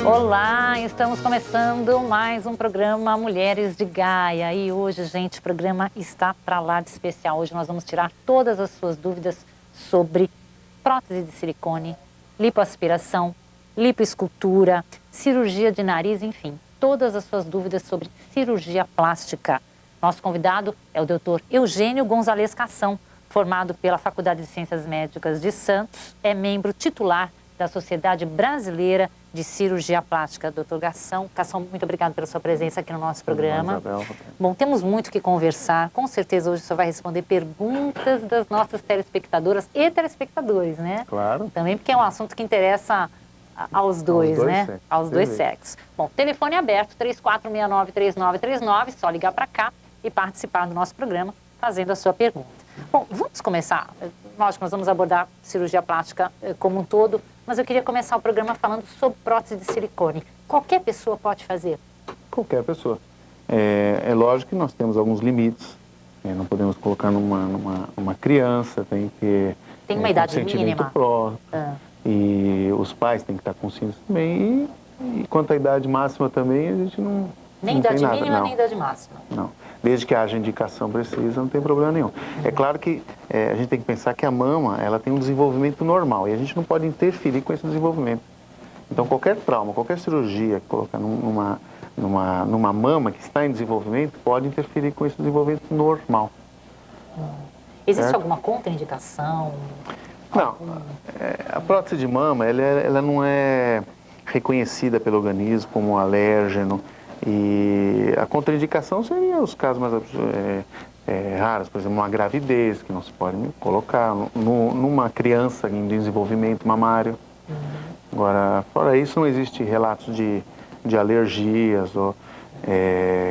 Olá, estamos começando mais um programa Mulheres de Gaia. E hoje, gente, o programa está pra lá de especial. Hoje nós vamos tirar todas as suas dúvidas sobre prótese de silicone, lipoaspiração, lipoescultura, cirurgia de nariz, enfim, todas as suas dúvidas sobre cirurgia plástica. Nosso convidado é o Dr. Eugênio Gonzalez Cação, formado pela Faculdade de Ciências Médicas de Santos, é membro titular da Sociedade Brasileira de Cirurgia Plástica. Doutor Cação, muito obrigado pela sua presença aqui no nosso programa. Bom, temos muito que conversar. Com certeza hoje o senhor vai responder perguntas das nossas telespectadoras e telespectadores, né? Claro. Também porque é um assunto que interessa aos dois, né? Sexos. Aos dois sexos. Bom, telefone aberto, 3469-3939, só ligar para cá e participar do nosso programa fazendo a sua pergunta. Bom, vamos começar. Lógico, nós vamos abordar cirurgia plástica como um todo, mas eu queria começar o programa falando sobre prótese de silicone. Qualquer pessoa pode fazer? Qualquer pessoa. É lógico que nós temos alguns limites. Não podemos colocar numa criança, tem que tem uma idade consentimento mínima próprio. E os pais têm que estar conscientes também. E quanto à idade máxima também, a gente não nem não idade tem nada, mínima, não. nem idade máxima. Não. Desde que haja indicação precisa, não tem problema nenhum. É claro que a gente tem que pensar que a mama, ela tem um desenvolvimento normal e a gente não pode interferir com esse desenvolvimento. Então, qualquer trauma, qualquer cirurgia que colocar numa mama que está em desenvolvimento, pode interferir com esse desenvolvimento normal. Existe certo? alguma contraindicação? Não. A prótese de mama, ela não é reconhecida pelo organismo como um alérgeno. E a contraindicação seria os casos mais raros, por exemplo, uma gravidez, que não se pode colocar, numa criança em desenvolvimento mamário. Agora, fora isso, não existe relatos de alergias ou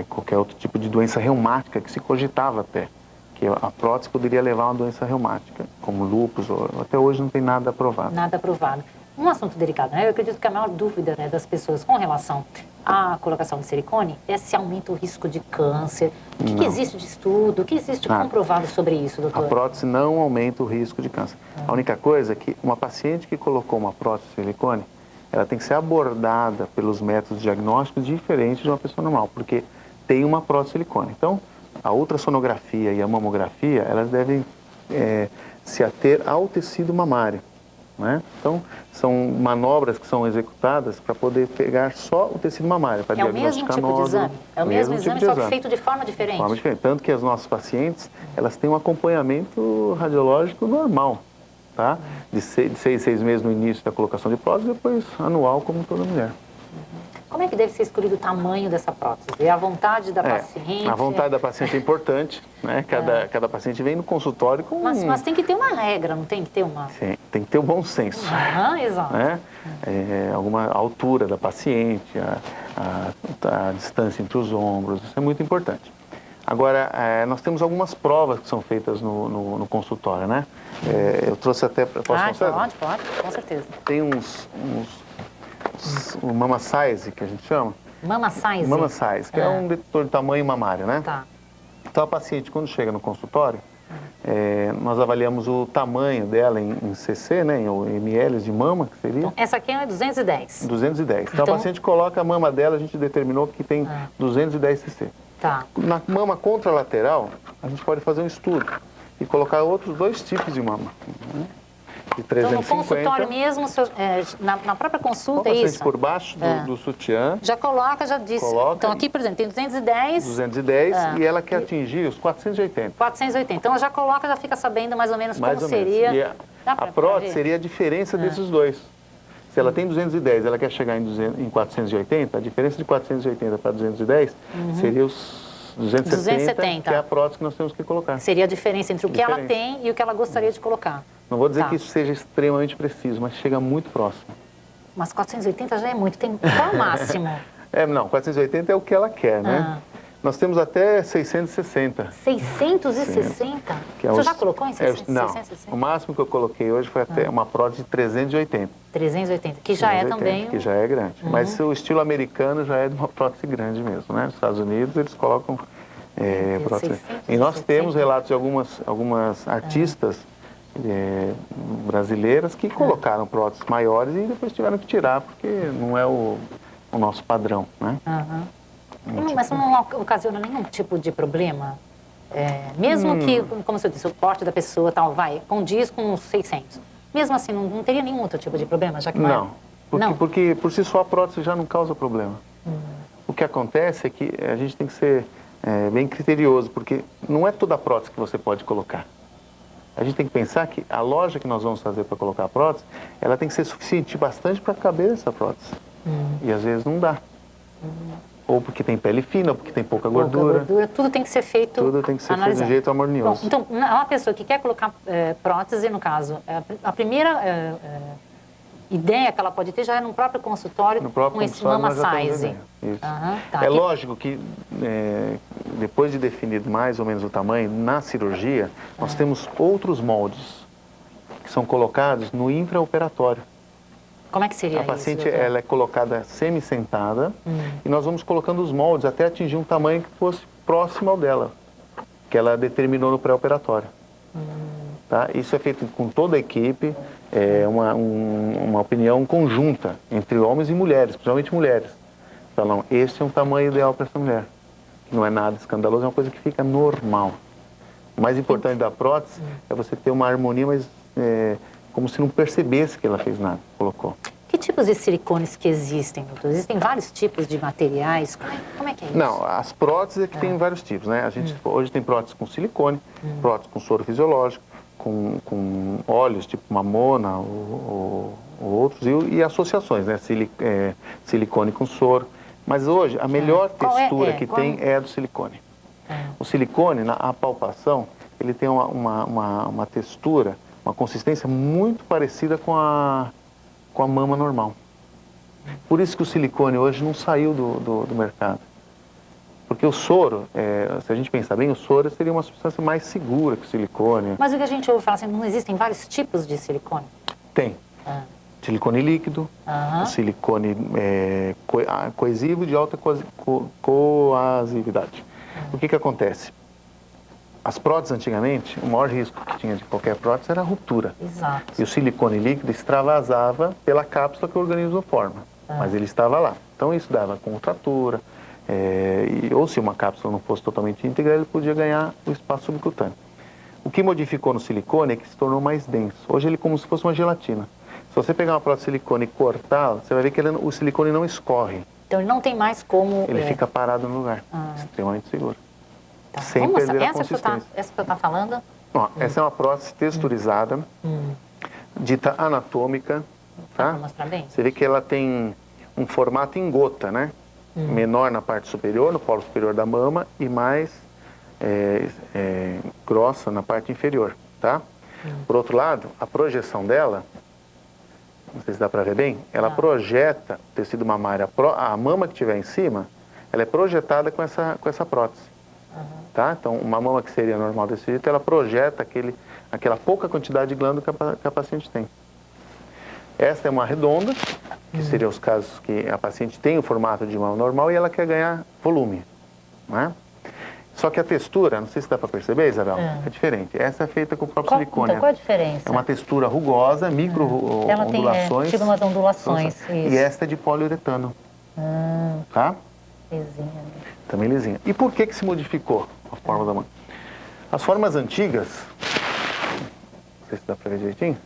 qualquer outro tipo de doença reumática que se cogitava até, que a prótese poderia levar a uma doença reumática, como lúpus, até hoje não tem nada aprovado. Nada aprovado. Um assunto delicado, né? Eu acredito que a maior dúvida, né, das pessoas com relação à colocação de silicone é se aumenta o risco de câncer. O que existe de estudo, o que existe comprovado sobre isso, doutor? A prótese não aumenta o risco de câncer. A única coisa é que uma paciente que colocou uma prótese de silicone, ela tem que ser abordada pelos métodos diagnósticos diferentes de uma pessoa normal, porque tem uma prótese de silicone. Então, a ultrassonografia e a mamografia, elas devem se ater ao tecido mamário. Né? Então, são manobras que são executadas para poder pegar só o tecido mamário, para diagnosticar nódulo. É o mesmo tipo de exame? É o mesmo exame, só que feito de forma diferente? De forma diferente. Tanto que as nossas pacientes, elas têm um acompanhamento radiológico normal, tá? De 6 meses no início da colocação de prótese, depois anual, como toda mulher. Como é que deve ser escolhido o tamanho dessa prótese? É a vontade da paciente? A vontade da paciente é importante, né? Cada paciente vem no consultório com... Mas tem que ter uma regra, não tem que ter uma... Sim, tem que ter o bom senso. Exato. Né? Alguma altura da paciente, a distância entre os ombros, isso é muito importante. Agora, nós temos algumas provas que são feitas no consultório, né? Eu trouxe até... Posso mostrar? Pode, com certeza. Tem o Mama Size, que a gente chama. Mama Size? Mama Size, que é um detector de tamanho mamário, né? Tá. Então, a paciente, quando chega no consultório, nós avaliamos o tamanho dela em cc, né? Em ml de mama, que seria... Então, essa aqui é 210? 210. Então, a paciente coloca a mama dela, a gente determinou que tem 210 cc. Tá. Na mama contralateral, a gente pode fazer um estudo e colocar outros 2 tipos de mama. De 350. Então, no consultório mesmo, na própria consulta, é isso? Por baixo do sutiã. Já coloca, já disse. Então, aqui, por exemplo, tem 210. 210 e ela quer atingir os 480. 480. Então, ela já coloca, já fica sabendo mais ou menos como seria. E a prótese seria a diferença desses dois. Se ela tem 210 ela quer chegar em 480, a diferença de 480 para 210 seria os 270, que é a prótese que nós temos que colocar. Seria a diferença entre o que ela tem e o que ela gostaria de colocar. Não vou dizer que isso seja extremamente preciso, mas chega muito próximo. Mas 480 já é muito. Tem qual o máximo? Não, 480 é o que ela quer, né? Nós temos até 660. 660? Você já colocou em 660? Não, o máximo que eu coloquei hoje foi até uma prótese de 380. 380, que já é também... Que já é grande. Mas o estilo americano já é de uma prótese grande mesmo, né? Nos Estados Unidos eles colocam prótese. E nós temos relatos de algumas artistas brasileiras que colocaram próteses maiores e depois tiveram que tirar, porque não é o nosso padrão, né? Mas não ocasiona nenhum tipo de problema? Mesmo que, como você disse, o porte da pessoa tal, condiz com uns 600. Mesmo assim, não teria nenhum outro tipo de problema, já que não. Não. Porque por si só a prótese já não causa problema. O que acontece é que a gente tem que ser bem criterioso, porque não é toda a prótese que você pode colocar. A gente tem que pensar que a loja que nós vamos fazer para colocar a prótese, ela tem que ser suficiente bastante para caber essa prótese. E às vezes não dá. Ou porque tem pele fina, ou porque tem pouca gordura. Tudo tem que ser feito Tudo tem que ser feito de jeito harmonioso. Bom, então, uma pessoa que quer colocar prótese, no caso, a primeira ideia que ela pode ter já é no próprio consultório, com esse mama size. É lógico que depois de definido mais ou menos o tamanho, na cirurgia, nós temos outros moldes que são colocados no intraoperatório. Como é que seria isso? A paciente ela é colocada semi-sentada e nós vamos colocando os moldes até atingir um tamanho que fosse próximo ao dela, que ela determinou no pré-operatório. Tá? Isso é feito com toda a equipe, uma opinião conjunta entre homens e mulheres, principalmente mulheres. Falam, este é um tamanho ideal para essa mulher, que não é nada escandaloso, é uma coisa que fica normal. O mais importante da prótese é você ter uma harmonia, mas como se não percebesse que ela fez nada, colocou. Que tipos de silicones que existem, doutor? Existem vários tipos de materiais? Como é que é isso? Não, as próteses é que tem vários tipos, né? A gente hoje tem próteses com silicone, próteses com soro fisiológico, com óleos tipo mamona ou outros, e associações, né? Silicone com soro. Mas hoje a melhor textura que tem é a do silicone. O silicone, na palpação, ele tem uma textura, uma consistência muito parecida com a mama normal. Por isso que o silicone hoje não saiu do mercado. Porque o soro, se a gente pensar bem, o soro seria uma substância mais segura que o silicone. Mas o que a gente ouve falar assim, não existem vários tipos de silicone? Tem. Silicone líquido, o silicone coesivo de alta coasividade. O que acontece? As próteses antigamente, o maior risco que tinha de qualquer prótese era a ruptura. Exato. E o silicone líquido extravasava pela cápsula que o organismo forma. Mas ele estava lá. Então isso dava contratura, ou se uma cápsula não fosse totalmente íntegra, ele podia ganhar o espaço subcutâneo. O que modificou no silicone é que se tornou mais denso. Hoje ele é como se fosse uma gelatina. Se você pegar uma prótese de silicone e cortá-la, você vai ver que o silicone não escorre. Então ele não tem mais como... Ele fica parado no lugar, extremamente seguro. Tá. Sem perder a consistência. Essa que eu estou falando? Ó, essa é uma prótese texturizada, dita anatômica. Tá? Vou mostrar bem. Você vê que ela tem um formato em gota, né? Menor na parte superior, no polo superior da mama, e mais grossa na parte inferior, tá? Por outro lado, a projeção dela, não sei se dá para ver bem, ela projeta o tecido mamário, a mama que tiver em cima, ela é projetada com essa prótese. Tá? Então, uma mama que seria normal desse jeito, ela projeta aquela pouca quantidade de glândula que a paciente tem. Esta é uma redonda, que seriam os casos que a paciente tem o formato de mama normal e ela quer ganhar volume. Né? Só que a textura, não sei se dá para perceber, Isabel, é diferente. Essa é feita com o próprio silicone. Então, qual a diferença? É uma textura rugosa, micro-ondulações. Ela tem tipo umas ondulações. E esta é de poliuretano. Tá? Lisinha. Também lisinha. E por que se modificou a forma da mão? As formas antigas, não sei se dá para ver direitinho,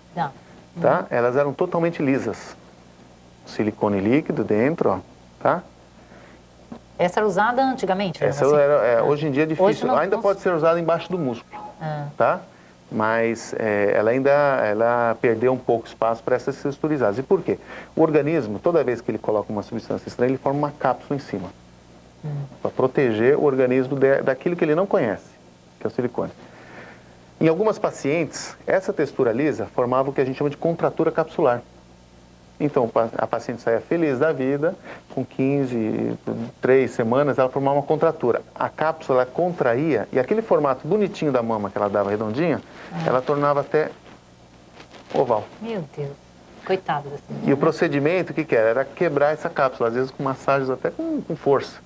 tá? Elas eram totalmente lisas. Silicone líquido dentro, ó, tá? Essa era usada antigamente? Essa assim? Hoje em dia é difícil. Ainda pode ser usada embaixo do músculo, tá? Mas ela perdeu um pouco espaço para essas texturizadas. E por quê? O organismo, toda vez que ele coloca uma substância estranha, ele forma uma cápsula em cima. Para proteger o organismo daquilo que ele não conhece, que é o silicone. Em algumas pacientes, essa textura lisa formava o que a gente chama de contratura capsular. Então, a paciente saía feliz da vida, com 3 semanas, ela formava uma contratura. A cápsula contraía, e aquele formato bonitinho da mama que ela dava redondinha, ela tornava até oval. Meu Deus, coitada dessa mulher. E o procedimento, o que era? Era quebrar essa cápsula, às vezes com massagens até com força.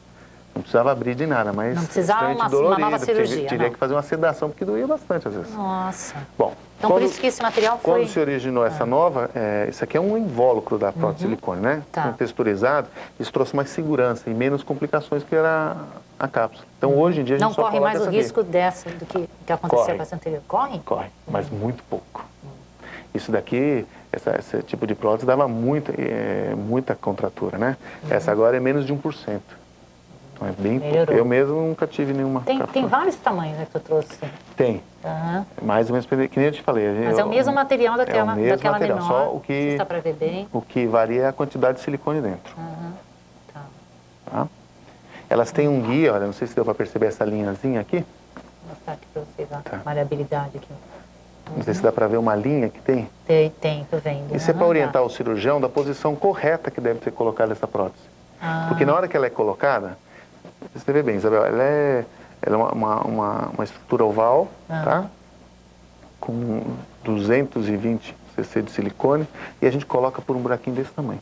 Não precisava abrir de nada, mas não precisava extremamente uma dolorido. nova cirurgia. Teria não. que fazer uma sedação, porque doía bastante às vezes. Nossa. Bom, Então por isso que esse material foi... Quando se originou essa nova, isso aqui é um invólucro da prótese de silicone, né? Tá. Com texturizado, isso trouxe mais segurança e menos complicações que era a cápsula. Então hoje em dia a gente Não só corre coloca mais o essa aqui. risco dessa do que aconteceu Corre. com essa anterior? Corre? Corre, mas muito pouco. Isso daqui, esse tipo de prótese dava muita contratura, né? Essa agora é menos de 1%. Então é bem pouco. Eu mesmo nunca tive nenhuma Tem vários tamanhos, né, que tu trouxe. Tem. Aham. Mais ou menos, que nem eu te falei. Mas é o mesmo material daquela, é o mesmo daquela material, menor. só o que Dá pra ver bem. O que varia é a quantidade de silicone dentro. Aham. Tá. Tá? Elas têm um guia, olha, não sei se deu para perceber essa linhazinha aqui. Vou mostrar aqui pra vocês a Tá. maleabilidade aqui. Não sei se dá para ver uma linha que tem. Tem, tô vendo. Isso é para orientar o cirurgião da posição correta que deve ser colocada essa prótese. Porque na hora que ela é colocada, você vê bem, Isabel, ela é uma estrutura oval, tá? Com 220 cc de silicone, e a gente coloca por um buraquinho desse tamanho.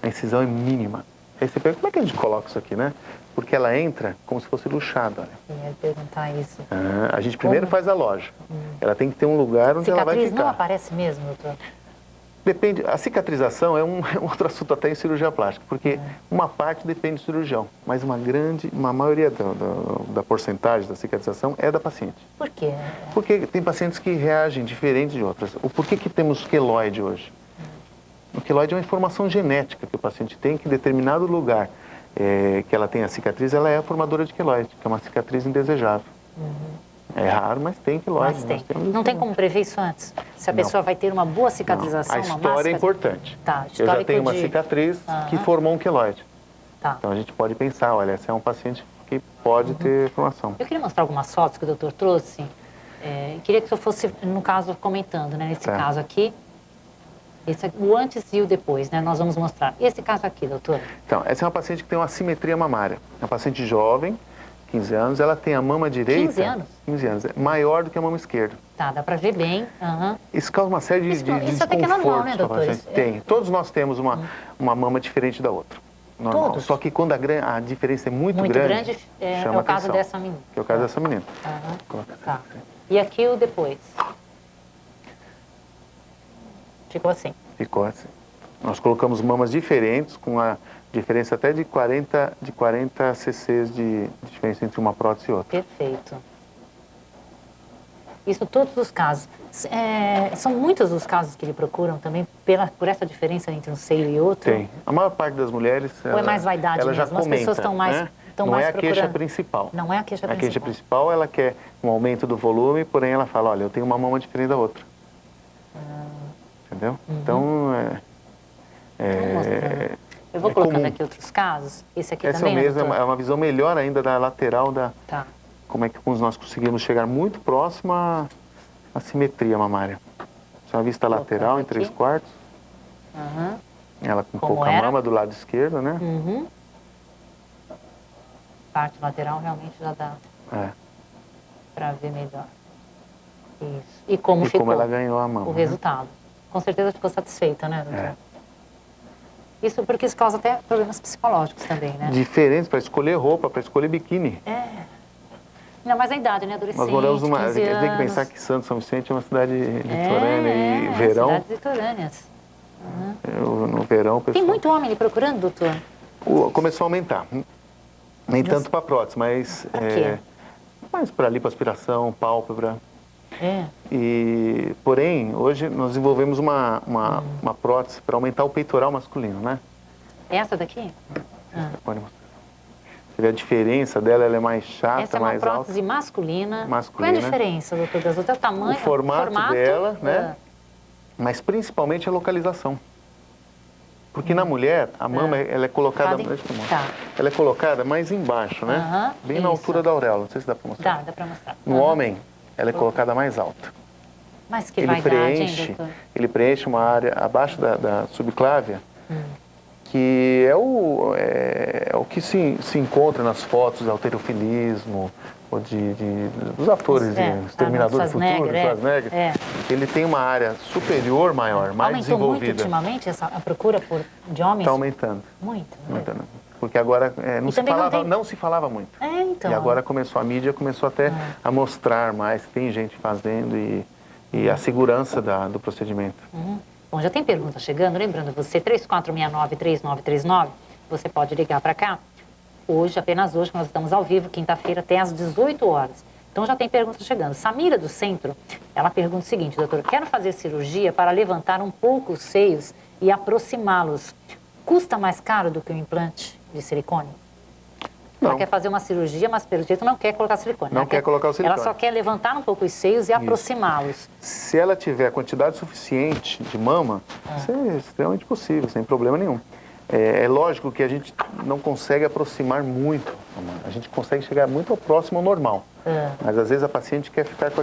A incisão é mínima. Aí você pergunta, como é que a gente coloca isso aqui, né? Porque ela entra como se fosse luxada, olha. Eu ia perguntar isso. A gente primeiro faz a loja. Ela tem que ter um lugar onde ela vai Cicatriz ficar. não aparece mesmo, doutor? Depende, a cicatrização é um outro assunto até em cirurgia plástica, porque uma parte depende do cirurgião, mas uma maioria da porcentagem da cicatrização é da paciente. Por quê? Porque tem pacientes que reagem diferente de outras. Por que temos queloide hoje? O queloide é uma informação genética que o paciente tem, que em determinado lugar que ela tem a cicatriz, ela é a formadora de queloide, que é uma cicatriz indesejável. É raro, mas tem queloide. Mas tem. Não tem como prever isso antes? Se a pessoa vai ter uma boa cicatrização, A história é importante. Tá, Eu já tenho uma cicatriz que formou um queloide. Tá. Então a gente pode pensar, olha, esse é um paciente que pode ter formação. Eu queria mostrar algumas fotos que o doutor trouxe. Queria que o senhor fosse, no caso, comentando, né? Nesse caso aqui, o antes e o depois, né? Nós vamos mostrar. Esse caso aqui, doutor. Então, essa é uma paciente que tem uma assimetria mamária. É uma paciente jovem, 15 anos, ela tem a mama direita... 15 anos? 15 anos, é maior do que a mama esquerda. Tá, dá pra ver bem. Isso causa uma série de Isso até que é normal, né, doutor? Tem. Todos nós temos uma mama diferente da outra. Normal. Todos? Só que quando a diferença é muito grande é o caso dessa menina. Que é o caso dessa menina. Tá. E aqui o depois? Ficou assim? Ficou assim. Nós colocamos mamas diferentes, com a diferença até de 40 cc's de diferença entre uma prótese e outra. Perfeito. Isso todos os casos. São muitos os casos que lhe procuram também por essa diferença entre um seio e outro? Tem. A maior parte das mulheres... Ou é mais vaidade ela mesmo? já comenta, as pessoas estão mais, né? Não é a queixa principal. Não é a queixa principal. A queixa principal, ela quer um aumento do volume, porém ela fala, olha, eu tenho uma mama diferente da outra. Entendeu? Então, eu vou colocando comum. aqui outros casos. Esse aqui Essa também, mesmo doutor? é uma visão melhor ainda da lateral, Tá. como é que nós conseguimos chegar muito próximo à simetria mamária. Essa é uma vista lateral em 3/4. Ela com Como pouca era? mama do lado esquerdo, né? Parte lateral realmente já dá para ver melhor. Isso. E como ficou como ela ganhou a mama. o resultado. Com certeza ficou satisfeita, né, doutor? Isso porque isso causa até problemas psicológicos também, né? Diferentes para escolher roupa, para escolher biquíni. Não, mas a idade, né? Adolescente, Nós moramos 15 anos. tem que pensar que Santo São Vicente é uma cidade litorânea e verão. Cidades litorâneas. No verão, o pessoal... Tem muito homem lhe procurando, doutor? Começou a aumentar. Nem tanto para prótese, mas... Pra quê? Mas para lipoaspiração, pálpebra. É. Porém, hoje nós desenvolvemos uma prótese para aumentar o peitoral masculino, né? Essa daqui? Pode mostrar. Você vê a diferença dela, ela é mais chata, Essa é uma mais alta. prótese masculina. Masculina. Qual é a diferença, doutor, das outras? É o tamanho? O formato dela, né? Mas principalmente a localização. Porque na mulher, a mama ela é colocada... Deixa eu mostrar. Ela é colocada mais embaixo, né? Bem na altura da auréola. Não sei se dá para mostrar. Dá para mostrar. No homem, ela é colocada mais alta. Mas que vaidade, hein, doutor? Ele preenche uma área abaixo da subclávia, que é o que se encontra nas fotos de halterofilismo, ou dos atores de Exterminador do Futuro, Schwarzenegger. Ele tem uma área superior maior, mais desenvolvida. Aumentou muito ultimamente a procura de homens? Está aumentando. Muito. Aumentando. Porque agora não se tem... falava muito. Então. E agora a mídia começou até a mostrar mais, tem gente fazendo e a segurança do procedimento. Bom, já tem pergunta chegando, lembrando você, 3469-3939, você pode ligar para cá. Hoje, apenas hoje, nós estamos ao vivo, quinta-feira, até às 18 horas. Então já tem pergunta chegando. Samira do Centro, ela pergunta o seguinte, doutora, quero fazer cirurgia para levantar um pouco os seios e aproximá-los. Custa mais caro do que um implante de silicone? Não. Ela quer fazer uma cirurgia, mas pelo jeito não quer colocar silicone. Não quer colocar o silicone. Ela só quer levantar um pouco os seios e aproximá-los. Se ela tiver quantidade suficiente de mama, isso é extremamente possível, sem problema nenhum. É lógico que a gente não consegue aproximar muito, a gente consegue chegar muito ao próximo ao normal. Mas às vezes a paciente quer ficar com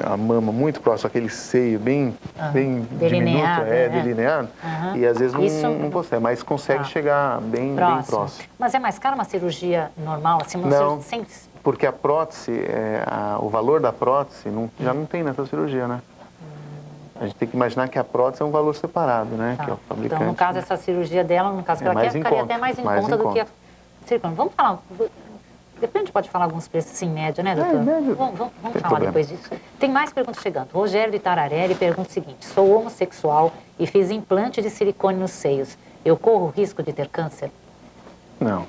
a mama muito próxima, aquele seio bem diminuto, delineado, e às vezes não consegue, mas consegue chegar bem próximo. Mas é mais caro uma cirurgia normal, assim, não, porque a prótese, o valor da prótese já não tem nessa cirurgia, né? A gente tem que imaginar que a prótese é um valor separado, né? Que é o fabricante. Então, no caso, essa cirurgia dela, no caso que ela quer, ficaria até mais em conta do que a silicone. Vamos falar... Depois a gente pode falar alguns preços, sim, média, né, doutor? Vamos falar depois disso. Tem mais perguntas chegando. Rogério de Tararé pergunta o seguinte, sou homossexual e fiz implante de silicone nos seios. Eu corro risco de ter câncer? Não.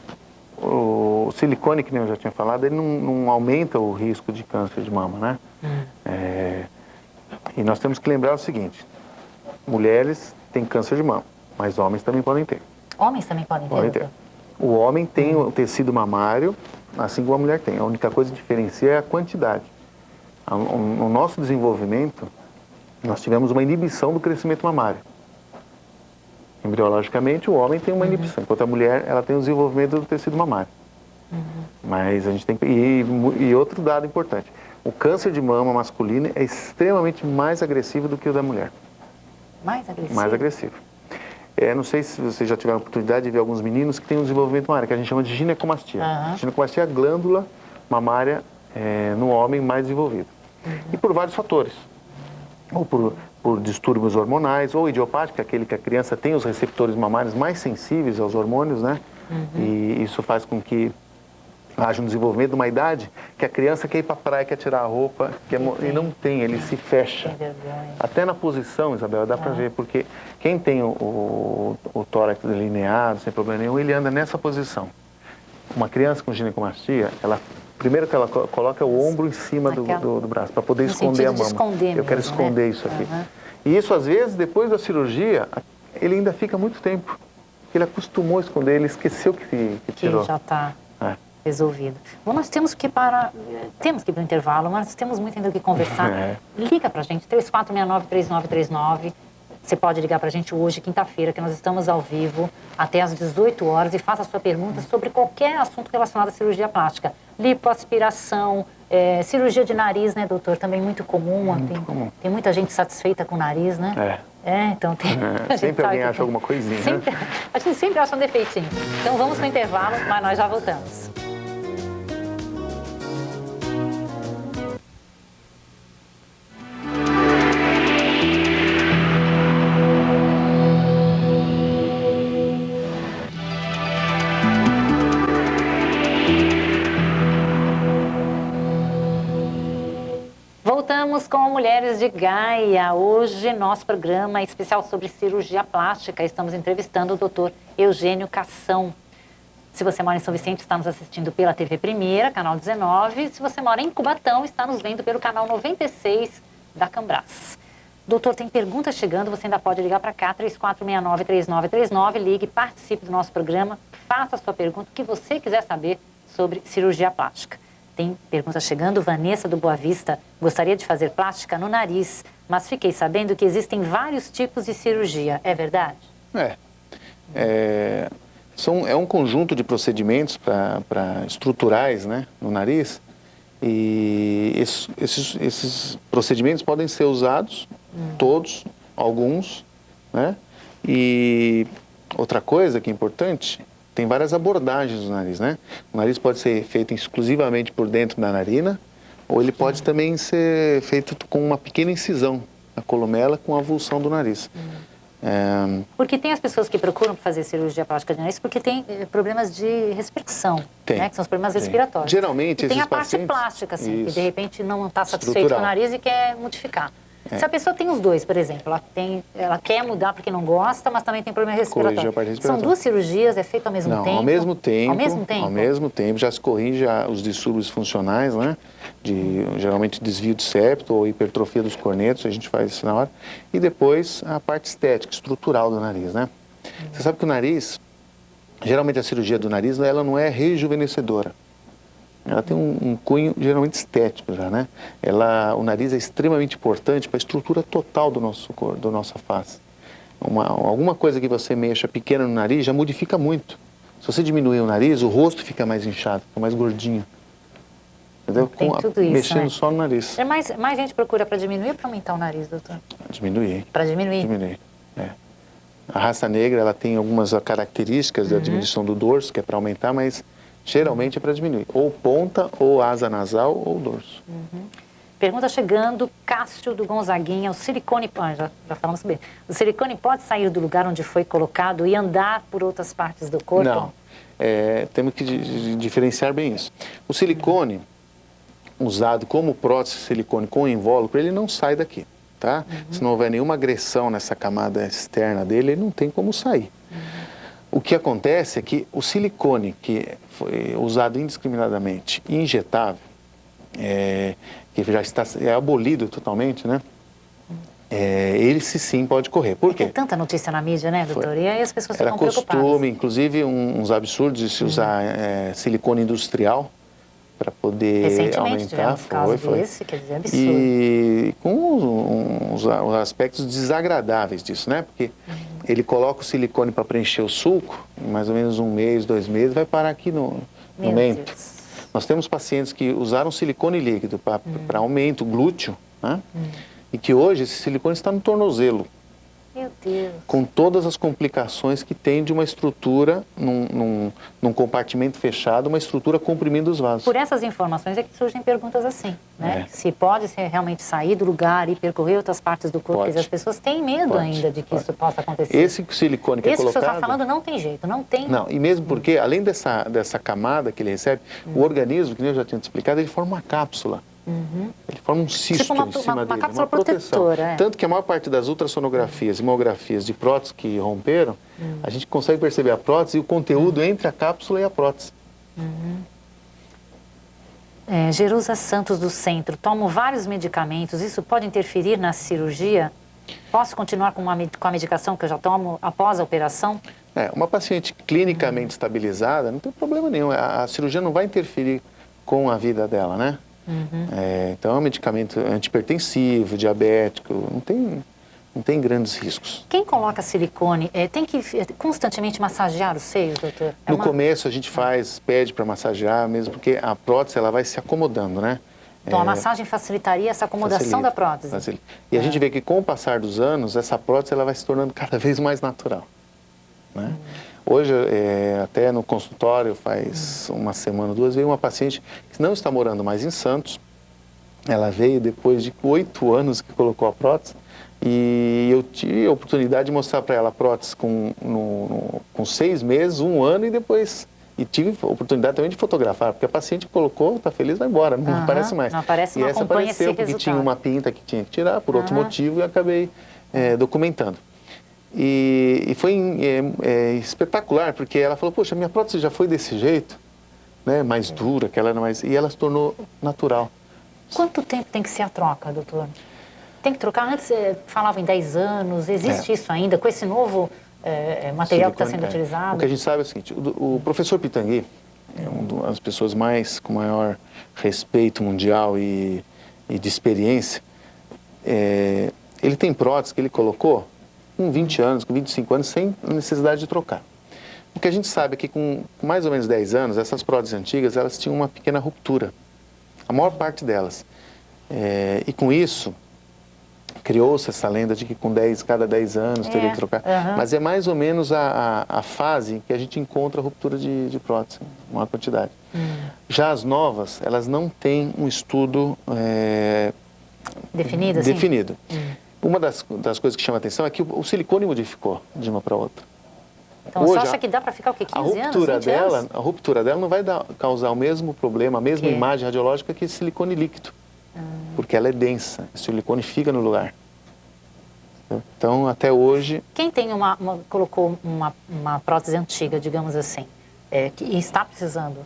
O silicone, que nem eu já tinha falado, ele não aumenta o risco de câncer de mama, né? E nós temos que lembrar o seguinte, mulheres têm câncer de mama, mas homens também podem ter. Homens também podem ter? O homem tem o tecido mamário, assim como a mulher tem. A única coisa que diferencia é a quantidade. No nosso desenvolvimento, nós tivemos uma inibição do crescimento mamário. Embriologicamente, o homem tem uma inibição, enquanto a mulher ela tem o desenvolvimento do tecido mamário. Mas a gente tem que... E outro dado importante, o câncer de mama masculino é extremamente mais agressivo do que o da mulher. Mais agressivo? Mais agressivo. Não sei se vocês já tiveram a oportunidade de ver alguns meninos que têm um desenvolvimento mamário, que a gente chama de ginecomastia. Ginecomastia é a glândula mamária no homem mais desenvolvida. E por vários fatores. Ou por distúrbios hormonais, ou idiopático, aquele que a criança tem os receptores mamários mais sensíveis aos hormônios, né? E isso faz com que haja um desenvolvimento de uma idade que a criança quer ir para a praia, quer tirar a roupa, e não tem, ele se fecha. Até na posição, Isabela, dá para ver, porque quem tem o tórax delineado, sem problema nenhum, ele anda nessa posição. Uma criança com ginecomastia, primeiro que ela coloca o ombro em cima do braço, para poder esconder a mama. Eu quero esconder isso aqui. E isso, às vezes, depois da cirurgia, ele ainda fica muito tempo. Ele acostumou a esconder, ele esqueceu que tirou. Que já está resolvido. Bom, nós temos que ir para o intervalo, mas temos muito ainda o que conversar. Liga para a gente, 3469-3939. Você pode ligar para a gente hoje, quinta-feira, que nós estamos ao vivo até às 18 horas e faça a sua pergunta sobre qualquer assunto relacionado à cirurgia plástica. Lipoaspiração, cirurgia de nariz, né, doutor? Também muito comum. Tem muita gente satisfeita com o nariz, né? Então tem... Sempre alguém acha alguma coisinha, né? A gente sempre acha um defeitinho. Então vamos para o intervalo, mas nós já voltamos. Voltamos com Mulheres de Gaia. Hoje, nosso programa é especial sobre cirurgia plástica. Estamos entrevistando o Dr. Eugênio Cação. Se você mora em São Vicente, está nos assistindo pela TV Primeira, canal 19. Se você mora em Cubatão, está nos vendo pelo canal 96 da Cambras. Doutor, tem perguntas chegando, você ainda pode ligar para cá, 3469-3939. Ligue, participe do nosso programa, faça a sua pergunta, o que você quiser saber sobre cirurgia plástica. Tem pergunta chegando, Vanessa do Boa Vista, gostaria de fazer plástica no nariz, mas fiquei sabendo que existem vários tipos de cirurgia, é verdade? É um conjunto de procedimentos para estruturais, né, no nariz, e esses procedimentos podem ser usados, todos, alguns, né, e outra coisa que é importante, tem várias abordagens do nariz, né? O nariz pode ser feito exclusivamente por dentro da narina, ou ele pode também ser feito com uma pequena incisão na columela com a avulsão do nariz. Porque tem as pessoas que procuram fazer cirurgia plástica de nariz porque tem problemas de respiração, né? Que são os problemas respiratórios. Geralmente, e tem esses a parte pacientes... plástica, assim, que de repente não está satisfeito Estrutural. com o nariz e quer modificar. Se a pessoa tem os dois, por exemplo, ela quer mudar porque não gosta, mas também tem problema respiratório. Corrige a parte respiratória. São duas cirurgias, é feito ao mesmo Não, tempo? ao mesmo tempo. Ao mesmo tempo? Ao mesmo tempo, já se corrige os distúrbios funcionais, né? Geralmente desvio de septo ou hipertrofia dos cornetos, a gente faz isso na hora. E depois a parte estética, estrutural do nariz, né? Você sabe que o nariz, geralmente a cirurgia do nariz, ela não é rejuvenescedora. Ela tem um cunho geralmente estético já, né? O nariz é extremamente importante para a estrutura total do nosso corpo, da nossa face. Alguma coisa que você mexa pequena no nariz já modifica muito. Se você diminuir o nariz, o rosto fica mais inchado, fica mais gordinho. Entendeu? Tem tudo isso, mexendo né? só no nariz. Mais gente procura para diminuir ou para aumentar o nariz, doutor? Diminuir. Para diminuir? Diminuir, é. A raça negra, ela tem algumas características da diminuição do dorso, que é para aumentar, mas geralmente é para diminuir. Ou ponta, ou asa nasal, ou dorso. Pergunta chegando, Cássio do Gonzaguinha, o silicone, já falamos sobre ele. O silicone pode sair do lugar onde foi colocado e andar por outras partes do corpo? Não, temos que diferenciar bem isso. O silicone, usado como prótese de silicone com invólucro, ele não sai daqui, tá? Se não houver nenhuma agressão nessa camada externa dele, ele não tem como sair. O que acontece é que o silicone que foi usado indiscriminadamente e injetável, que já está abolido totalmente, né? Ele sim pode correr. Por quê? Tem tanta notícia na mídia, né, doutor? E aí as pessoas Era ficam preocupadas. costume, inclusive uns absurdos de se usar silicone industrial para poder Recentemente aumentar. tivemos caso desse, quer dizer, absurdo. E com os aspectos desagradáveis disso, né? Porque ele coloca o silicone para preencher o sulco, em mais ou menos 1 mês, 2 meses, vai parar aqui no mento. Deus. Nós temos pacientes que usaram silicone líquido para aumento glúteo, né? E que hoje esse silicone está no tornozelo, Meu Deus. com todas as complicações que tem de uma estrutura, num compartimento fechado, uma estrutura comprimindo os vasos. Por essas informações é que surgem perguntas assim, né? Se pode realmente sair do lugar e percorrer outras partes do corpo, Pode. porque as pessoas têm medo Pode. ainda de que isso possa acontecer. Esse silicone que é Esse que o senhor colocado... está falando não tem jeito, não tem... Não, e mesmo porque, além dessa camada que ele recebe, o organismo, que nem eu já tinha te explicado, ele forma uma cápsula. Ele forma um cisto Tipo em cima dele, cápsula proteção. protetora, Tanto que a maior parte das ultrassonografias e mamografias de próteses que romperam, a gente consegue perceber a prótese e o conteúdo entre a cápsula e a prótese. Jerusa Santos do Centro, tomo vários medicamentos, isso pode interferir na cirurgia? Posso continuar com a medicação que eu já tomo após a operação? Uma paciente clinicamente estabilizada, não tem problema nenhum, a cirurgia não vai interferir com a vida dela, né? Então é um medicamento antihipertensivo, diabético, não tem grandes riscos. Quem coloca silicone tem que constantemente massagear os seios, doutor? No começo a gente pede para massagear, mesmo porque a prótese ela vai se acomodando, né? Então a massagem facilitaria essa acomodação da prótese? Facilita. E a gente vê que com o passar dos anos, essa prótese ela vai se tornando cada vez mais natural, né? Hoje, até no consultório, faz 1 semana, 2, veio uma paciente que não está morando mais em Santos. Ela veio depois de 8 anos que colocou a prótese e eu tive a oportunidade de mostrar para ela a prótese com 6 meses, 1 ano e depois... E tive a oportunidade também de fotografar, porque a paciente colocou, está feliz, vai embora, não aparece mais. Não aparece, não e essa acompanha apareceu esse porque resultado. tinha uma pinta que tinha que tirar, por outro motivo, e acabei documentando. E foi espetacular, porque ela falou, poxa, minha prótese já foi desse jeito, né, mais dura, que ela era mais... E ela se tornou natural. Quanto tempo tem que ser a troca, doutor? Tem que trocar? Antes falava em 10 anos, existe isso ainda, com esse novo material que está sendo utilizado? O que a gente sabe é o seguinte, o professor Pitangui é uma das pessoas com maior respeito mundial e de experiência. Ele tem prótese que ele colocou com 20 anos, com 25 anos, sem necessidade de trocar. O que a gente sabe é que com mais ou menos 10 anos, essas próteses antigas, elas tinham uma pequena ruptura. A maior parte delas. E com isso, criou-se essa lenda de que cada 10 anos teria que trocar. Mas é mais ou menos a fase em que a gente encontra a ruptura de prótese, uma quantidade. Já as novas, elas não têm um estudo definido. Uma das coisas que chama atenção é que o silicone modificou de uma para outra. Então, você acha que dá para ficar o quê? 15 anos, 20 anos? A ruptura dela não vai causar o mesmo problema, a mesma imagem radiológica que esse silicone líquido. Porque ela é densa, o silicone fica no lugar. Então, até hoje... Quem tem colocou uma prótese antiga, digamos assim, e está precisando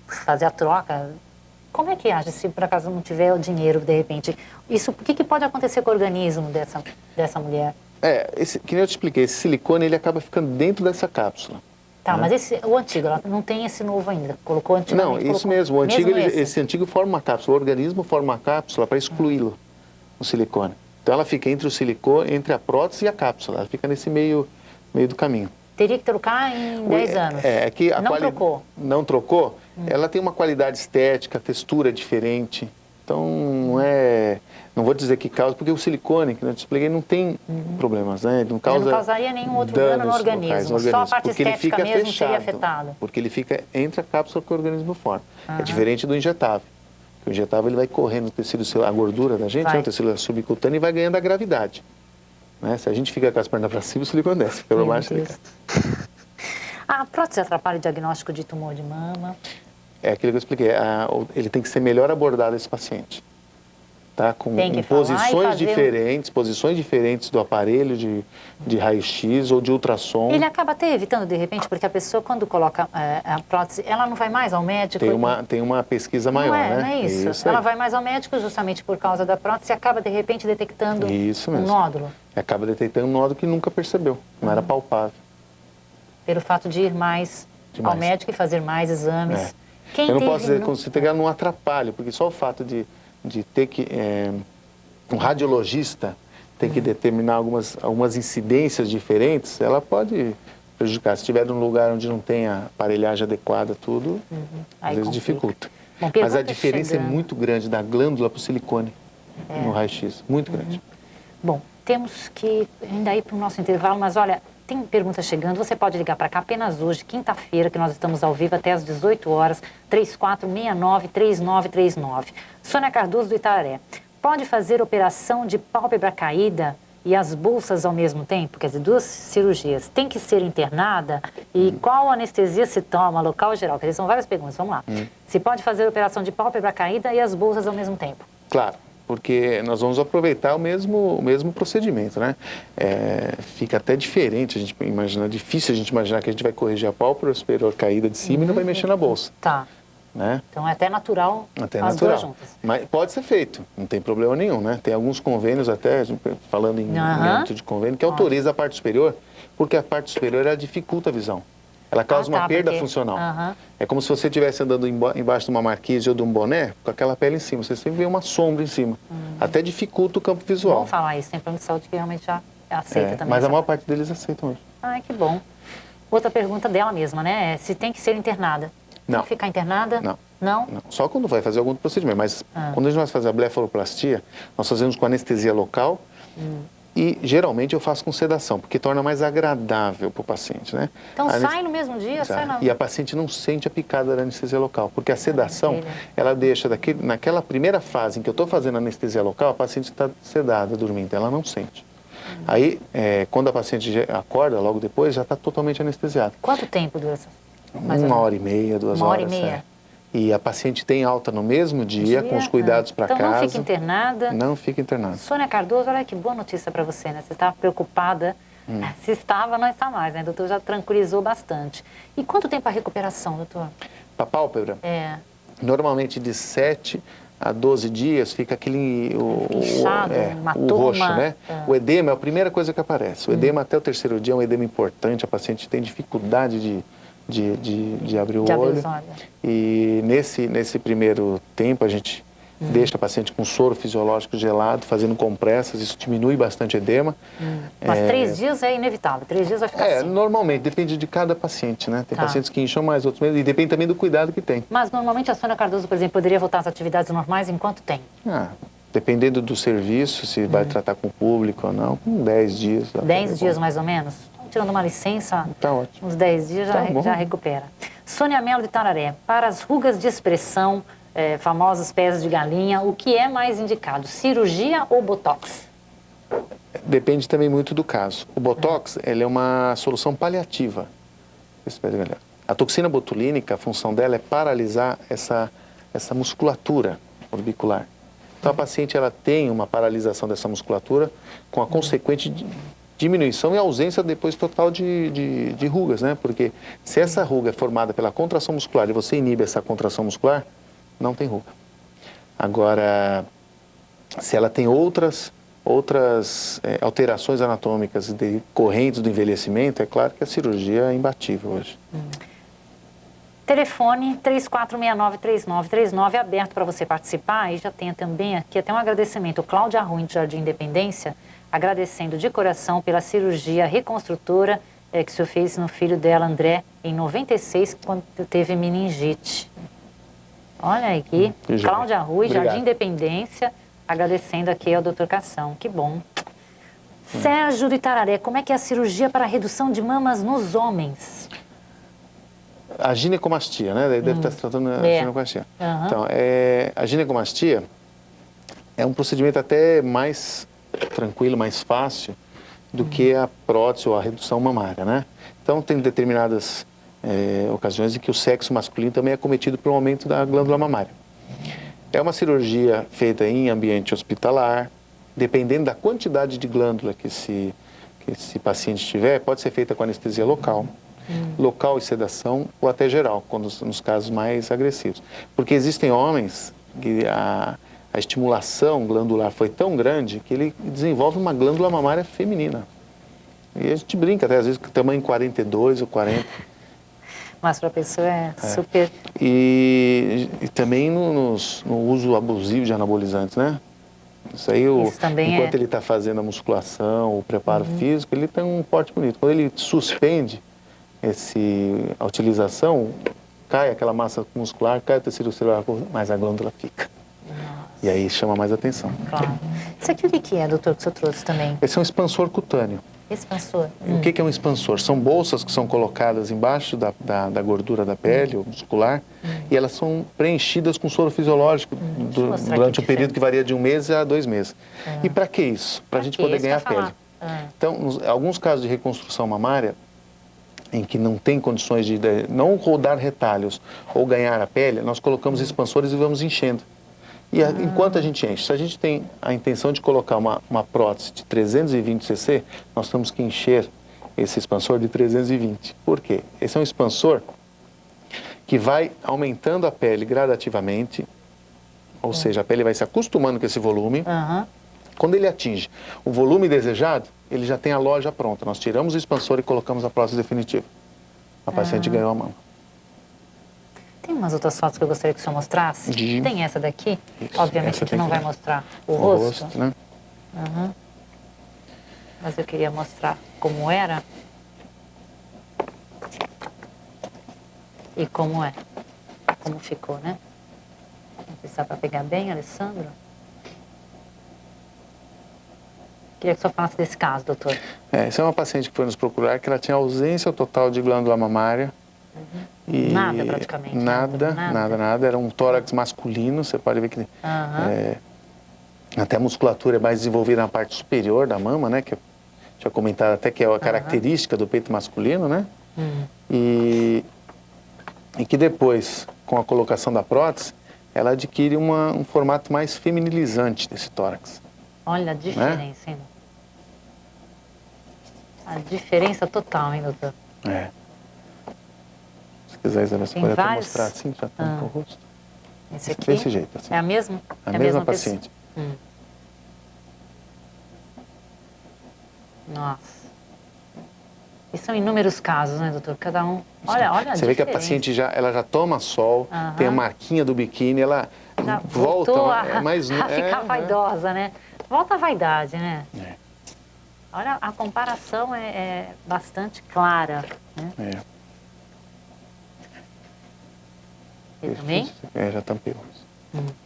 fazer a troca, como é que age se por acaso não tiver o dinheiro, de repente? O que pode acontecer com o organismo dessa mulher? Que nem eu te expliquei, esse silicone ele acaba ficando dentro dessa cápsula. Tá, né? Mas o antigo, ela não tem esse novo ainda, colocou antigamente? Não, isso mesmo, o antigo, esse antigo forma uma cápsula, o organismo forma uma cápsula para excluí-lo, o silicone. Então ela fica entre o silicone, entre a prótese e a cápsula, ela fica nesse meio do caminho. Teria que trocar em 10 anos? Que não trocou? Não trocou? Ela tem uma qualidade estética, textura diferente, então não vou dizer que causa, porque o silicone, que eu te expliquei, não tem problemas, né? Não causaria nenhum outro dano no organismo, só a parte estética mesmo fechado, seria afetada. Porque ele fica entre a cápsula que o organismo forma. É diferente do injetável. O injetável ele vai correndo no tecido, a gordura da gente, o tecido subcutâneo, e vai ganhando a gravidade. Né? Se a gente fica com as pernas para cima, o silicone desce, fica para baixo. A prótese atrapalha o diagnóstico de tumor de mama? É aquilo que eu expliquei, ele tem que ser melhor abordado esse paciente. Tá? Com posições diferentes do aparelho de raio-x ou de ultrassom. Ele acaba até evitando, de repente, porque a pessoa, quando coloca a prótese, ela não vai mais ao médico? Tem uma pesquisa maior, né? Não é isso. Ela vai mais ao médico justamente por causa da prótese e acaba, de repente, detectando um nódulo. Acaba detectando um nódulo que nunca percebeu, não era palpável. Pelo fato de ir mais ao médico e fazer mais exames. Eu não posso dizer que se pegar não atrapalha, porque só o fato de ter que... um radiologista tem que determinar algumas incidências diferentes, ela pode prejudicar. Se estiver num lugar onde não tem a aparelhagem adequada, tudo, às vezes dificulta. Bom, mas a diferença é muito grande da glândula para o silicone no raio-x, muito grande. Bom, temos que ainda ir para o nosso intervalo, mas olha, tem pergunta chegando, você pode ligar para cá apenas hoje, quinta-feira, que nós estamos ao vivo até às 18 horas, 3469-3939. Sônia Cardoso do Itararé. Pode fazer operação de pálpebra caída e as bolsas ao mesmo tempo? Quer dizer, 2 cirurgias. Tem que ser internada? E qual anestesia se toma, local geral? Quer dizer, são várias perguntas, vamos lá. Se pode fazer operação de pálpebra caída e as bolsas ao mesmo tempo? Claro. Porque nós vamos aproveitar o mesmo procedimento, né? Fica até diferente a gente imaginar, difícil a gente imaginar que a gente vai corrigir a pálpebra superior caída de cima e não vai mexer na bolsa. Tá. Né? Então é até natural as duas juntas. Mas pode ser feito, não tem problema nenhum, né? Tem alguns convênios até, falando em âmbito de convênio, que autoriza a parte superior, porque a parte superior ela dificulta a visão. Ela causa uma perda funcional. É como se você estivesse andando embaixo de uma marquise ou de um boné, com aquela pele em cima. Você sempre vê uma sombra em cima. Até dificulta o campo visual. Vamos falar isso, tem plano de saúde que realmente já aceita também. Mas a maior parte deles aceitam hoje. Ai, que bom. Outra pergunta dela mesma, né? Se tem que ser internada. Não. Tem que ficar internada? Não. Não? Não. Só quando vai fazer algum procedimento. Mas quando a gente vai fazer a blefaroplastia, nós fazemos com anestesia local. E geralmente eu faço com sedação, porque torna mais agradável para o paciente, né? Então sai no mesmo dia, sai na... E a paciente não sente a picada da anestesia local, porque a sedação, ela deixa, naquela primeira fase em que eu estou fazendo anestesia local, a paciente está sedada, dormindo, ela não sente. Aí, quando a paciente acorda, logo depois, já está totalmente anestesiada. Quanto tempo dura essa? 1h30, 2 horas. 1h30? E a paciente tem alta no mesmo dia, com os cuidados para casa. Então não fica internada? Não fica internada. Sônia Cardoso, olha que boa notícia para você, né? Você está preocupada. Se estava, não está mais, né? O doutor já tranquilizou bastante. E quanto tempo a recuperação, doutor? Para a pálpebra? Normalmente de 7 a 12 dias fica aquele... Inchado, o roxo, né? O edema é a primeira coisa que aparece. O edema até o 3º dia é um edema importante, a paciente tem dificuldade de abrir o olho. E nesse primeiro tempo a gente deixa a paciente com soro fisiológico gelado, fazendo compressas, isso diminui bastante o edema. Mas 3 dias é inevitável, 3 dias vai ficar assim? Normalmente, depende de cada paciente, né? Tem pacientes que incham mais, outros menos, e depende também do cuidado que tem. Mas normalmente a Sônia Cardoso, por exemplo, poderia voltar às atividades normais em quanto tempo? Dependendo do serviço, se vai tratar com o público ou não, com 10 dias. 10 dias mais ou menos? Tirando uma licença, uns 10 dias já recupera. Sônia Mello de Itararé, para as rugas de expressão, famosas pés de galinha, o que é mais indicado, cirurgia ou botox? Depende também muito do caso. O Botox, ele é uma solução paliativa. A toxina botulínica, a função dela é paralisar essa musculatura orbicular. Então, a paciente ela tem uma paralisação dessa musculatura com a consequente diminuição e ausência depois total de rugas, né? Porque se essa ruga é formada pela contração muscular e você inibe essa contração muscular, não tem ruga. Agora, se ela tem outras alterações anatômicas decorrentes do envelhecimento, é claro que a cirurgia é imbatível hoje. Telefone 3469-3939, aberto para você participar. E já tem também aqui até um agradecimento. Cláudia Ruim, do Jardim Independência, agradecendo de coração pela cirurgia reconstrutora que o senhor fez no filho dela, André, em 96, quando teve meningite. Olha aqui, Cláudia Rui, Jardim Independência, agradecendo aqui ao Dr. Cação. Que bom. Sérgio do Itararé, como é que é a cirurgia para a redução de mamas nos homens? A ginecomastia, né? Deve estar se tratando da ginecomastia. Então, a ginecomastia é um procedimento até mais tranquilo, mais fácil do que a prótese ou a redução mamária, né? Então, tem determinadas ocasiões em que o sexo masculino também é cometido por um aumento da glândula mamária. É uma cirurgia feita em ambiente hospitalar, dependendo da quantidade de glândula que esse paciente tiver, pode ser feita com anestesia local. Local e sedação, ou até geral, nos casos mais agressivos. Porque existem homens que a estimulação glandular foi tão grande que ele desenvolve uma glândula mamária feminina. E a gente brinca até, às vezes, com tamanho 42 ou 40. Mas para a pessoa é super... E também no uso abusivo de anabolizantes, né? Isso aí, enquanto ele está fazendo a musculação, o preparo físico, ele tem um porte bonito. Quando ele suspende a utilização, cai aquela massa muscular, cai o tecido celular, mas a glândula fica. Nossa. E aí chama mais atenção. Claro. Isso aqui o que é, doutor, que o senhor trouxe também? Esse é um expansor cutâneo. Expansor? O que é um expansor? São bolsas que são colocadas embaixo da gordura da pele, ou muscular, e elas são preenchidas com soro fisiológico durante um período que varia de 1 mês a 2 meses. E para que isso? Para a gente poder ganhar pele. Então, em alguns casos de reconstrução mamária, em que não tem condições de não rodar retalhos ou ganhar a pele, nós colocamos expansores e vamos enchendo. E enquanto a gente enche, se a gente tem a intenção de colocar uma prótese de 320 cc, nós temos que encher esse expansor de 320. Por quê? Esse é um expansor que vai aumentando a pele gradativamente, ou seja, a pele vai se acostumando com esse volume. Quando ele atinge o volume desejado, ele já tem a loja pronta. Nós tiramos o expansor e colocamos a prótese definitiva. A paciente ganhou a mama. Tem umas outras fotos que eu gostaria que o senhor mostrasse? Tem essa daqui? Isso, obviamente que não vai mostrar o rosto. Né? Mas eu queria mostrar como era e como é. Como ficou, né? Não sei se dá para pegar bem, Alessandro. Queria que o senhor falasse desse caso, doutor. Essa é uma paciente que foi nos procurar, que ela tinha ausência total de glândula mamária. E nada, praticamente. Nada. Era um tórax masculino, você pode ver que até a musculatura é mais desenvolvida na parte superior da mama, né? Que eu tinha comentado até que é a característica do peito masculino, né? E que depois, com a colocação da prótese, ela adquire um formato mais feminilizante desse tórax. Olha a diferença, hein? A diferença total, hein, doutor? Se quiser, Isabel, você pode até mostrar assim, já tampa o rosto. Esse aqui? Desse jeito, assim. É a mesma? A mesma paciente. Nossa. E são inúmeros casos, né, doutor? Cada um... Olha a Você vê que a paciente ela já toma sol, tem a marquinha do biquíni, ela volta... a ficar vaidosa, né? Volta a vaidade, né? Olha, a comparação é bastante clara, né? Ele também? Já tampei.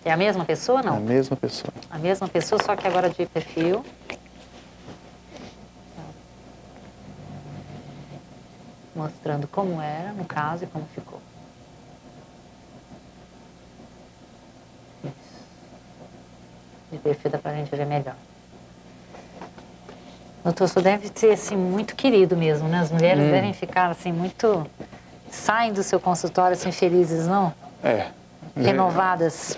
É a mesma pessoa, não? A mesma pessoa. A mesma pessoa, só que agora de perfil. Mostrando como era, no caso, e como ficou. Isso. De perfil dá pra gente ver melhor. Doutor, isso deve ser, assim, muito querido mesmo, né? As mulheres devem ficar, assim, muito... Saem do seu consultório, assim, felizes, não? Renovadas.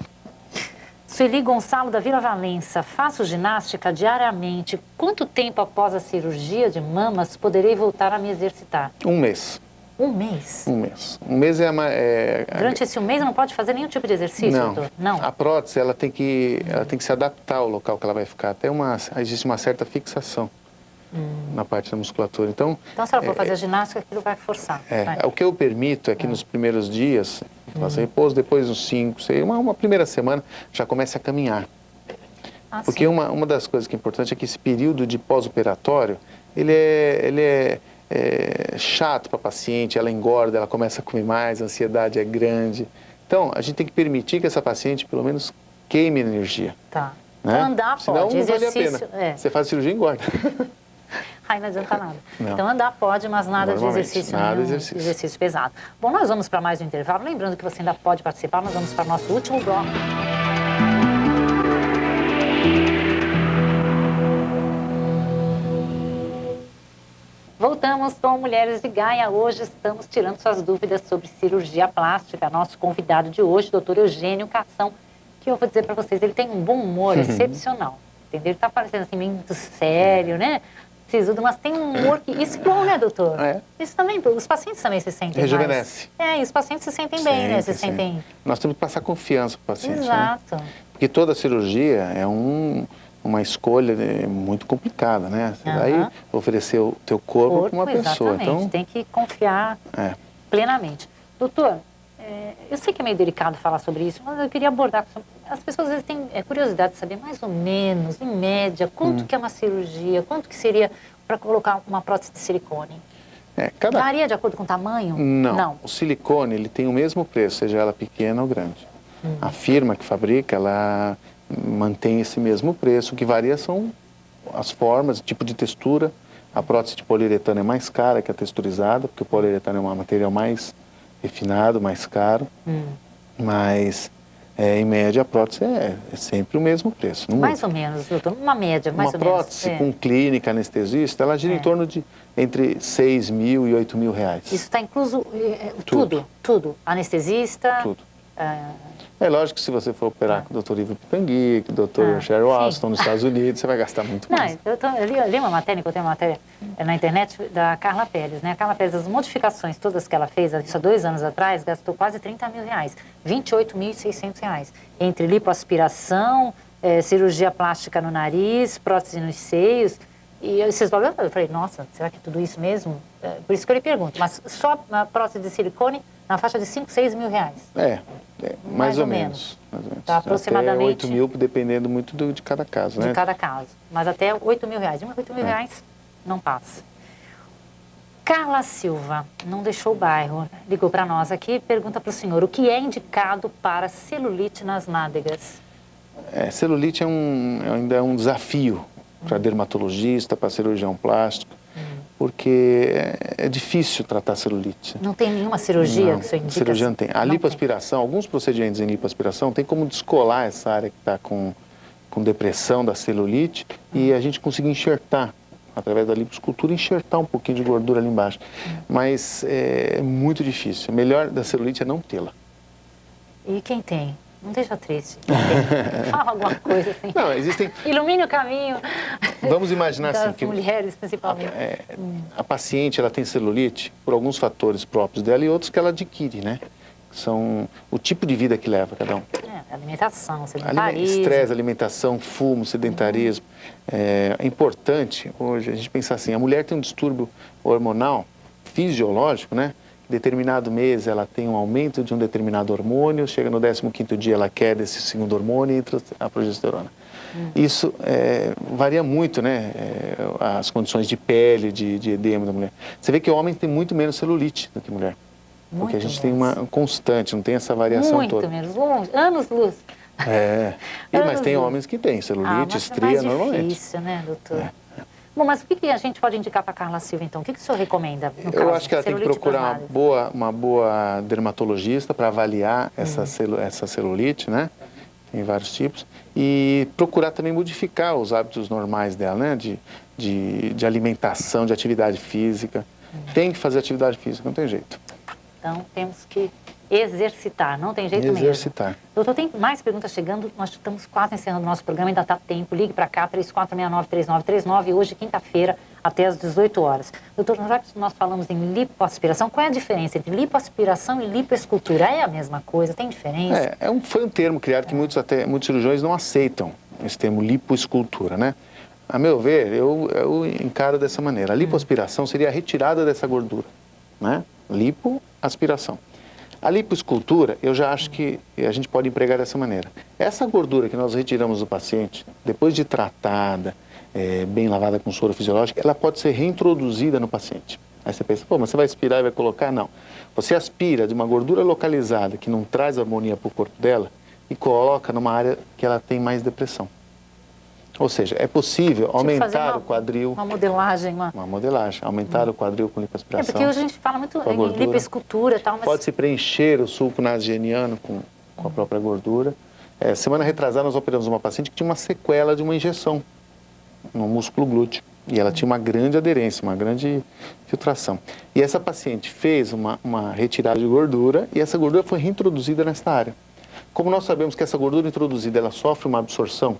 Sueli Gonçalo, da Vila Valença. Faço ginástica diariamente. Quanto tempo após a cirurgia de mamas poderei voltar a me exercitar? 1 mês. 1 mês? 1 mês. 1 mês é... Durante esse 1 mês não pode fazer nenhum tipo de exercício, doutor? Não. A prótese, ela tem que se adaptar ao local que ela vai ficar. Existe uma certa fixação na parte da musculatura. Então, se ela for fazer a ginástica, aquilo vai forçar. O que eu permito é que nos primeiros dias, faça repouso, depois uns 5, 6, uma primeira semana, já comece a caminhar. Porque uma das coisas que é importante é que esse período de pós-operatório, ele é chato para a paciente, ela engorda, ela começa a comer mais, a ansiedade é grande. Então, a gente tem que permitir que essa paciente, pelo menos, queime energia. Tá. Né? Andar Senão, pode, não vale a exercício... pena. Você faz cirurgia e engorda. Aí não adianta nada. Não. Então andar pode, mas nada de exercício nada nenhum, exercício pesado. Bom, nós vamos para mais um intervalo. Lembrando que você ainda pode participar, nós vamos para o nosso último bloco. Voltamos com Mulheres de Gaia. Hoje estamos tirando suas dúvidas sobre cirurgia plástica. Nosso convidado de hoje, doutor Eugênio Cação, que eu vou dizer para vocês, ele tem um bom humor excepcional. Entendeu? Ele está parecendo assim, meio muito sério, né? Sisudo, mas tem um humor que... Isso é bom, né, doutor? Isso também, os pacientes também se sentem Rejuvenesce. mais... E os pacientes se sentem bem, né? Se sentem... Nós temos que passar confiança para o paciente. Exato. Né? Porque toda cirurgia é uma escolha muito complicada, né? Você vai oferecer o teu corpo para uma pessoa. Então, tem que confiar plenamente. Doutor, eu sei que é meio delicado falar sobre isso, mas eu queria abordar... As pessoas às vezes têm curiosidade de saber mais ou menos, em média, quanto que é uma cirurgia, quanto que seria para colocar uma prótese de silicone? Varia de acordo com o tamanho? Não. O silicone, ele tem o mesmo preço, seja ela pequena ou grande. A firma que fabrica, ela mantém esse mesmo preço. O que varia são as formas, o tipo de textura. A prótese de poliuretano é mais cara que a texturizada, porque o poliuretano é um material mais refinado, mais caro. Mas, em média, a prótese é sempre o mesmo preço. Mais ou menos, doutor, uma média, mais ou menos. Uma prótese com clínica anestesista, ela gira em torno de entre 6 mil e 8 mil reais. Isso está incluso tudo? Anestesista? Tudo. É lógico que se você for operar com o Dr. Ivo Pitangui, com o Dr. Cheryl Alston nos Estados Unidos, você vai gastar muito mais. Eu li uma matéria, encontrei uma matéria na internet da Carla Pérez, né? A Carla Pérez, as modificações todas que ela fez, isso há 2 anos atrás, gastou quase 30 mil reais, 28.600 reais. Entre lipoaspiração, cirurgia plástica no nariz, prótese nos seios. E esses valores, eu falei, nossa, será que é tudo isso mesmo? Por isso que eu lhe pergunto, mas só a prótese de silicone na faixa de 5, 6 mil reais? Mais ou menos. Tá, aproximadamente. Até 8 mil, dependendo muito de cada caso, né? De cada caso. Mas até 8 mil reais. Mas 8 mil reais não passa. Carla Silva, não deixou o bairro, ligou para nós aqui e pergunta para o senhor, o que é indicado para celulite nas nádegas? Celulite ainda é um desafio para dermatologista, para cirurgião plástico, porque é difícil tratar celulite. Não tem nenhuma cirurgia que você indica? Cirurgia não tem. A lipoaspiração, alguns procedimentos em lipoaspiração tem como descolar essa área que está com depressão da celulite e a gente conseguir enxertar, através da lipoescultura, enxertar um pouquinho de gordura ali embaixo. Mas é muito difícil. O melhor da celulite é não tê-la. E quem tem? Não deixa triste. Fala alguma coisa assim. Não, existem... Ilumine o caminho. Vamos imaginar das assim que... mulheres, principalmente. A paciente, ela tem celulite por alguns fatores próprios dela e outros que ela adquire, né? São o tipo de vida que leva cada um. Alimentação, sedentarismo. Estresse, alimentação, fumo, sedentarismo. É importante hoje a gente pensar assim, a mulher tem um distúrbio hormonal, fisiológico, né? Determinado mês ela tem um aumento de um determinado hormônio, chega no 15º dia ela quer desse segundo hormônio e entra a progesterona. Isso varia muito, né? As condições de pele, de edema da mulher. Você vê que o homem tem muito menos celulite do que a mulher. Porque a gente tem uma constante, não tem essa variação toda. Muito menos, anos-luz. Mas tem homens que têm celulite, estria normalmente. É difícil, né, doutor? Bom, mas o que a gente pode indicar para a Carla Silva, então? O que o senhor recomenda, no caso? Eu acho que ela tem que procurar uma boa dermatologista para avaliar essa celulite, né? tem vários tipos, e procurar também modificar os hábitos normais dela, né? De alimentação, de atividade física. Tem que fazer atividade física, não tem jeito. Então, temos que exercitar, não tem jeito mesmo. Exercitar. Doutor, tem mais perguntas chegando, nós estamos quase encerrando o nosso programa, ainda está tempo, ligue para cá, 3469-3939, hoje, quinta-feira, até às 18 horas. Doutor, já que nós falamos em lipoaspiração, qual é a diferença entre lipoaspiração e lipoescultura? É a mesma coisa? Tem diferença? Foi um termo criado que muitos cirurgiões não aceitam, esse termo lipoescultura, né? A meu ver, eu encaro dessa maneira. A lipoaspiração seria a retirada dessa gordura, né? Lipoaspiração. A lipoescultura, eu já acho que a gente pode empregar dessa maneira. Essa gordura que nós retiramos do paciente, depois de tratada, bem lavada com soro fisiológico, ela pode ser reintroduzida no paciente. Aí você pensa, pô, mas você vai aspirar e vai colocar? Não. Você aspira de uma gordura localizada que não traz harmonia para o corpo dela e coloca numa área que ela tem mais depressão. Ou seja, é possível aumentar o quadril... Uma modelagem. Uma modelagem, aumentar o quadril com lipoaspiração. Porque hoje a gente fala muito em lipoescultura e tal, mas... Pode-se preencher o sulco nasogeniano com a própria gordura. Semana retrasada nós operamos uma paciente que tinha uma sequela de uma injeção no músculo glúteo. E ela tinha uma grande aderência, uma grande filtração. E essa paciente fez uma retirada de gordura e essa gordura foi reintroduzida nessa área. Como nós sabemos que essa gordura introduzida ela sofre uma absorção,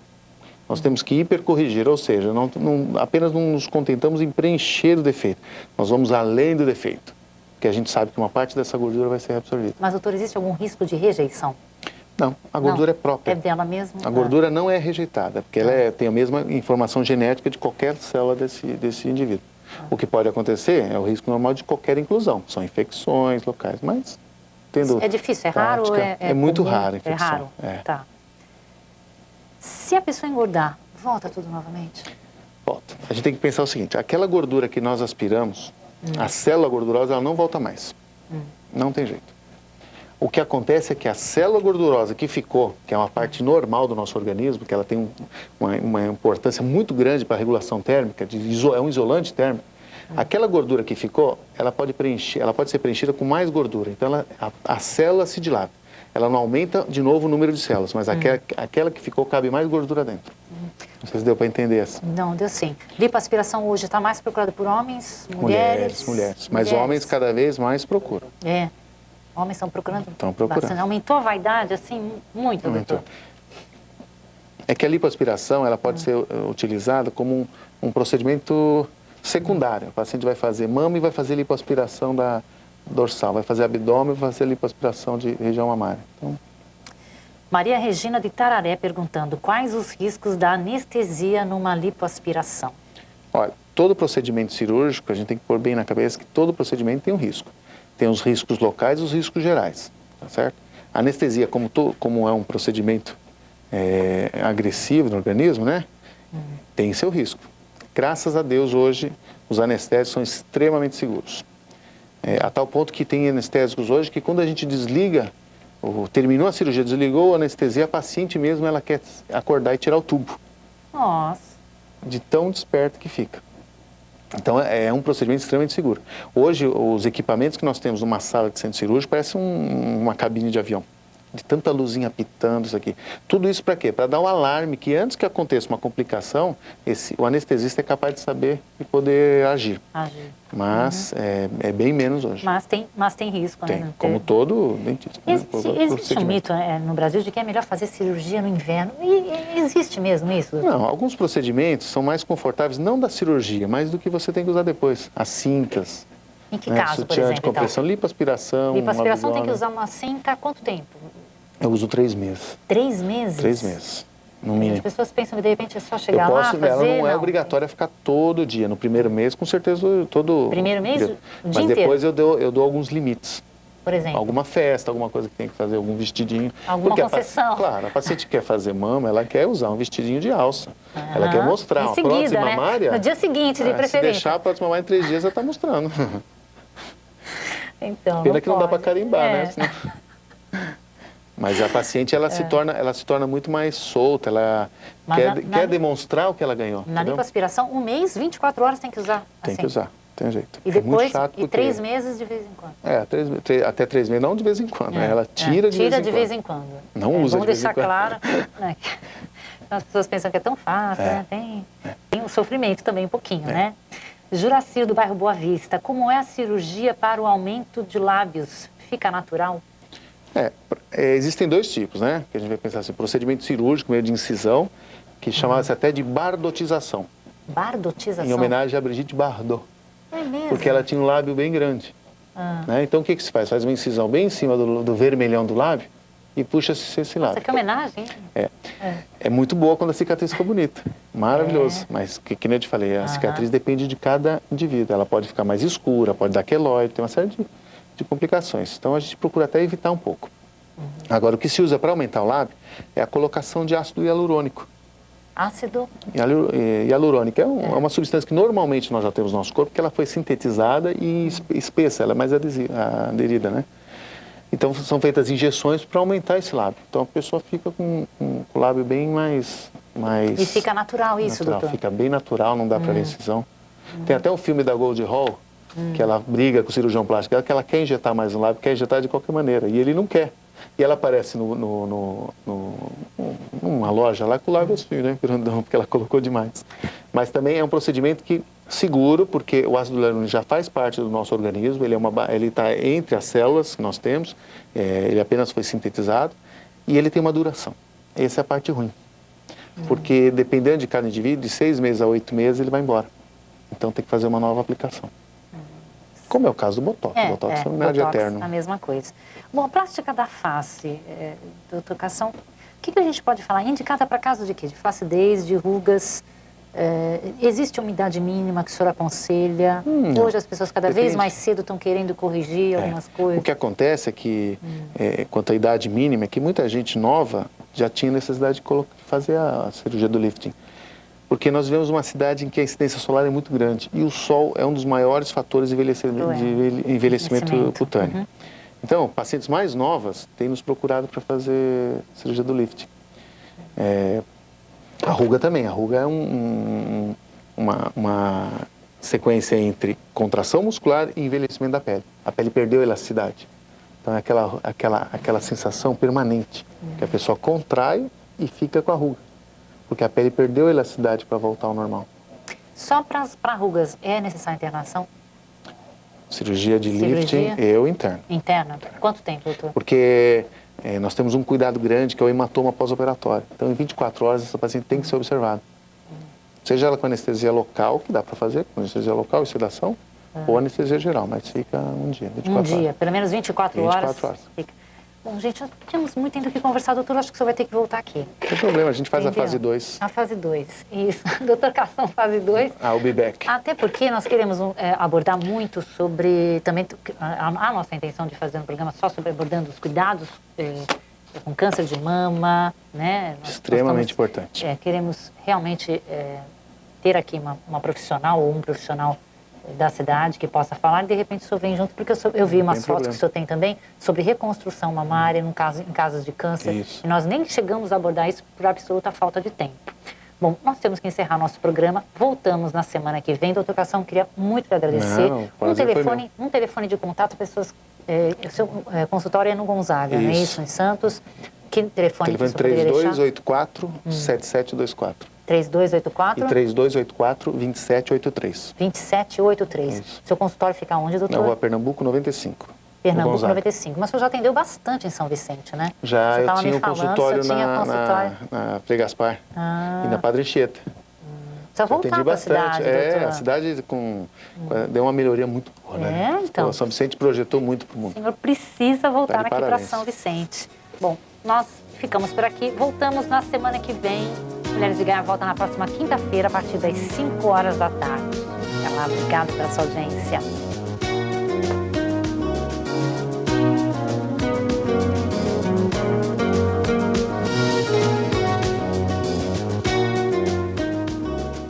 nós temos que hipercorrigir, ou seja, apenas não nos contentamos em preencher o defeito, nós vamos além do defeito, porque a gente sabe que uma parte dessa gordura vai ser reabsorvida. Mas, doutor, existe algum risco de rejeição? Não, a gordura é própria. É dela mesmo? A gordura não é rejeitada, porque ela tem a mesma informação genética de qualquer célula desse indivíduo. O que pode acontecer é o risco normal de qualquer inclusão, são infecções locais, mas tendo é difícil, é raro? É muito comum? raro a infecção. É raro? Tá. Se a pessoa engordar, volta tudo novamente? Volta. A gente tem que pensar o seguinte, aquela gordura que nós aspiramos, a célula gordurosa, ela não volta mais. Não tem jeito. O que acontece é que a célula gordurosa que ficou, que é uma parte normal do nosso organismo, que ela tem uma importância muito grande para a regulação térmica, é um isolante térmico, aquela gordura que ficou, ela pode ser preenchida com mais gordura. Então a célula se dilata. Ela não aumenta de novo o número de células, mas aquela que ficou cabe mais gordura dentro. Não sei se deu para entender assim. Não, deu sim. Lipoaspiração hoje está mais procurada por homens, mulheres? Mulheres. Mas homens cada vez mais procuram. Homens estão procurando? Estão procurando. Bastante. Aumentou a vaidade, assim, muito, aumentou. doutor? É que a lipoaspiração, ela pode ser utilizada como um procedimento secundário. O paciente vai fazer mama e vai fazer lipoaspiração da dorsal, vai fazer abdômen e vai fazer lipoaspiração de região mamária. Então... Maria Regina de Tararé perguntando, quais os riscos da anestesia numa lipoaspiração? Olha, todo procedimento cirúrgico, a gente tem que pôr bem na cabeça que todo procedimento tem um risco. Tem os riscos locais e os riscos gerais, tá certo? A anestesia, como é um procedimento agressivo no organismo, né? Tem seu risco. Graças a Deus, hoje, os anestésicos são extremamente seguros. A tal ponto que tem anestésicos hoje que quando a gente desliga, terminou a cirurgia, desligou a anestesia, a paciente mesmo, ela quer acordar e tirar o tubo. Nossa! De tão desperto que fica. Então, é um procedimento extremamente seguro. Hoje, os equipamentos que nós temos numa sala de centro cirúrgico parecem uma cabine de avião. De tanta luzinha pitando isso aqui. Tudo isso para quê? Para dar um alarme que antes que aconteça uma complicação, o anestesista é capaz de saber e poder agir. Mas é bem menos hoje. Mas tem risco, tem, né? Como todo dentista. Existe um mito no Brasil de que é melhor fazer cirurgia no inverno. E existe mesmo isso? Não, alguns procedimentos são mais confortáveis, não da cirurgia, mas do que você tem que usar depois. As cintas. Em que caso, sutiã por exemplo? De compressão, então? Lipoaspiração. Lipoaspiração tem que usar uma cinta há quanto tempo? Eu uso 3 meses. 3 meses? 3 meses, no mínimo. As pessoas pensam que de repente é só chegar lá, fazer... Ela não é obrigatória ficar todo dia. No primeiro mês, com certeza, todo... Primeiro mês, o dia Mas inteiro? Depois eu dou alguns limites. Por exemplo? Alguma festa, alguma coisa que tem que fazer, algum vestidinho. Alguma concessão. Claro, a paciente quer fazer mama, ela quer usar um vestidinho de alça. Ela quer mostrar uma prótese mamária. No dia seguinte, de preferência. Se deixar a prótese mamária em 3 dias, ela está mostrando. Então, pena que não dá para carimbar, né? Senão... Mas a paciente, ela se torna muito mais solta, ela quer demonstrar o que ela ganhou. Na lipoaspiração, um mês, 24 horas tem que usar? Tem que usar. tem jeito. E É muito depois, chato porque... 3 meses de vez em quando. Até 3 meses, não de vez em quando, né? Ela tira de vez em quando. Não usa vamos de vez em deixar quando. claro, né? As pessoas pensam que é tão fácil, né? Tem um sofrimento também um pouquinho, né? Juracir, do bairro Boa Vista, como é a cirurgia para o aumento de lábios? Fica natural? Existem 2 tipos, né? Que a gente vai pensar assim, procedimento cirúrgico, meio de incisão, que chamava-se até de bardotização. Bardotização? Em homenagem a Brigitte Bardot. É mesmo? Porque ela tinha um lábio bem grande. Né? Então o que se faz? Faz uma incisão bem em cima do vermelhão do lábio e puxa-se esse lábio. Nossa, que homenagem. É muito boa quando a cicatriz ficou bonita. Maravilhoso. Mas, que nem eu te falei, a cicatriz depende de cada indivíduo. Ela pode ficar mais escura, pode dar queloide, tem uma série de complicações. Então a gente procura até evitar um pouco. Agora, o que se usa para aumentar o lábio é a colocação de ácido hialurônico. Ácido? Hialurônico é uma substância que normalmente nós já temos no nosso corpo, que ela foi sintetizada e espessa, ela é mais aderida, né? Então são feitas injeções para aumentar esse lábio. Então a pessoa fica com o lábio bem mais... E fica natural isso, doutor? Fica bem natural, não dá para ver incisão. Tem até o filme da Goldie Hawn, que ela briga com o cirurgião plástico, que ela quer injetar mais no lábio, quer injetar de qualquer maneira, e ele não quer. E ela aparece numa loja lá com o lábio assim, né, grandão, porque ela colocou demais. Mas também é um procedimento seguro, porque o ácido hialurônico já faz parte do nosso organismo, ele está entre as células que nós temos, ele apenas foi sintetizado, e ele tem uma duração. Essa é a parte ruim. Porque dependendo de cada indivíduo, de 6 meses a 8 meses ele vai embora. Então tem que fazer uma nova aplicação. Como é o caso do Botox. O Botox não é de eterno. A mesma coisa. Bom, a plástica da face, doutor Cação, o que a gente pode falar? Indicada para casos de quê? De flacidez, de rugas? Existe uma idade mínima que o senhor aconselha? Hoje as pessoas cada vez mais cedo estão querendo corrigir algumas coisas. O que acontece é que, quanto à idade mínima, é que muita gente nova já tinha necessidade de fazer a cirurgia do lifting. Porque nós vivemos uma cidade em que a incidência solar é muito grande e o sol é um dos maiores fatores de envelhecimento cutâneo. Então, pacientes mais novas têm nos procurado para fazer cirurgia do lifting. A ruga também. A ruga é uma sequência entre contração muscular e envelhecimento da pele. A pele perdeu elasticidade. Então, é aquela sensação permanente, que a pessoa contrai e fica com a ruga. Porque a pele perdeu a elasticidade para voltar ao normal. Só para rugas é necessária internação? Cirurgia de lifting, interno. Interna? Quanto tempo, doutor? Porque nós temos um cuidado grande, que é o hematoma pós-operatório. Então, em 24 horas, essa paciente tem que ser observada. Seja ela com anestesia local, que dá para fazer, com anestesia local e sedação, ou anestesia geral, mas fica um dia, 24 horas. Pelo menos 24 horas? 24 horas. Fica. Bom, gente, nós tínhamos muito ainda que conversar, doutor. Acho que o senhor vai ter que voltar aqui. Não tem problema, a gente faz a fase 2. A fase 2, isso. Doutor Cação, fase 2. I'll be back. Até porque nós queremos abordar muito sobre, também, a nossa intenção de fazer um programa só sobre abordando os cuidados com câncer de mama, né? Extremamente importante. Queremos realmente ter aqui uma profissional ou um profissional da cidade que possa falar, e de repente o senhor vem junto, porque eu vi umas fotos que o senhor tem também sobre reconstrução mamária em casos de câncer. Isso. E nós nem chegamos a abordar isso por absoluta falta de tempo. Bom, nós temos que encerrar nosso programa. Voltamos na semana que vem. Doutor Cação, queria muito lhe agradecer. Um telefone de contato, pessoas... o seu consultório é no Gonzaga, não é isso? Em Santos. Que telefone que o senhor poderia deixar? 3284-7724. 3284? E 3284-2783. 2783. Isso. Seu consultório fica onde, doutor? Na Rua Pernambuco 95. Pernambuco 95. Mas o senhor já atendeu bastante em São Vicente, né? Já, eu tinha um consultório na Frei Gaspar e na Padre Anchieta. Precisa voltar para a cidade, doutor. A cidade deu uma melhoria muito boa, né? Então. São Vicente projetou muito para o mundo. O senhor precisa voltar aqui para parabéns. São Vicente. Bom, nós ficamos por aqui. Voltamos na semana que vem. Mulheres de Gaia volta na próxima quinta-feira, a partir das 5 horas da tarde. Até lá, obrigado pela sua audiência.